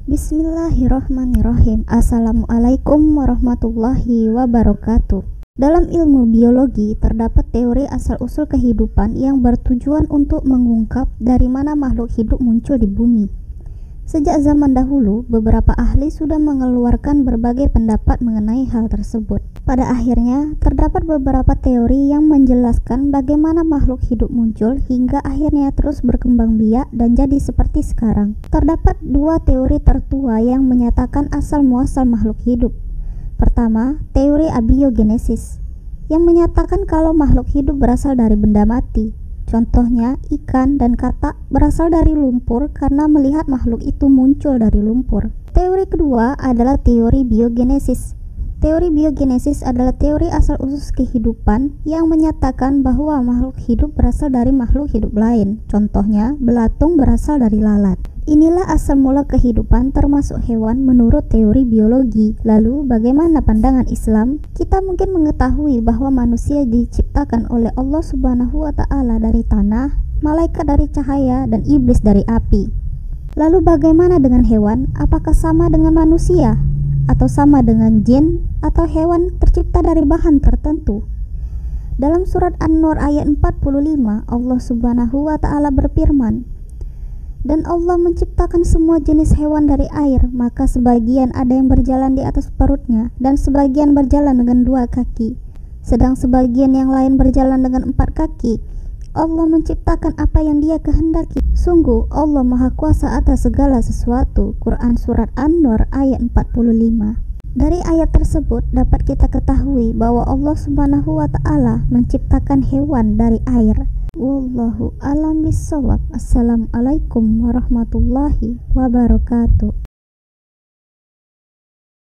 Bismillahirrahmanirrahim. Assalamualaikum warahmatullahi wabarakatuh. Dalam ilmu biologi terdapat teori asal-usul kehidupan yang bertujuan untuk mengungkap dari mana makhluk hidup muncul di bumi. Sejak zaman dahulu, beberapa ahli sudah mengeluarkan berbagai pendapat mengenai hal tersebut. Pada akhirnya, terdapat beberapa teori yang menjelaskan bagaimana makhluk hidup muncul hingga akhirnya terus berkembang biak dan jadi seperti sekarang. Terdapat dua teori tertua yang menyatakan asal-muasal makhluk hidup. Pertama, teori abiogenesis, yang menyatakan kalau makhluk hidup berasal dari benda mati. Contohnya, ikan dan katak berasal dari lumpur karena melihat makhluk itu muncul dari lumpur. Teori kedua adalah teori biogenesis. Teori biogenesis adalah teori asal-usul kehidupan yang menyatakan bahwa makhluk hidup berasal dari makhluk hidup lain. Contohnya, belatung berasal dari lalat. Inilah asal mula kehidupan termasuk hewan menurut teori biologi. Lalu, bagaimana pandangan Islam? Kita mungkin mengetahui bahwa manusia diciptakan oleh Allah Subhanahu wa Ta'ala dari tanah, malaikat dari cahaya, dan iblis dari api. Lalu bagaimana dengan hewan? Apakah sama dengan manusia? Atau sama dengan jin? Atau hewan tercipta dari bahan tertentu? Dalam surat An-Nur ayat 45, Allah Subhanahu wa Ta'ala berfirman, "Dan Allah menciptakan semua jenis hewan dari air, maka sebagian ada yang berjalan di atas perutnya, dan sebagian berjalan dengan dua kaki, sedang sebagian yang lain berjalan dengan 4 kaki. Allah menciptakan apa yang Dia kehendaki. Sungguh Allah Maha Kuasa atas segala sesuatu." Quran Surat An-Nur ayat 45. Dari ayat tersebut dapat kita ketahui bahwa Allah Subhanahu wa Ta'ala menciptakan hewan dari air. Wallahu a'lam bishawab. Assalamualaikum warahmatullahi wabarakatuh.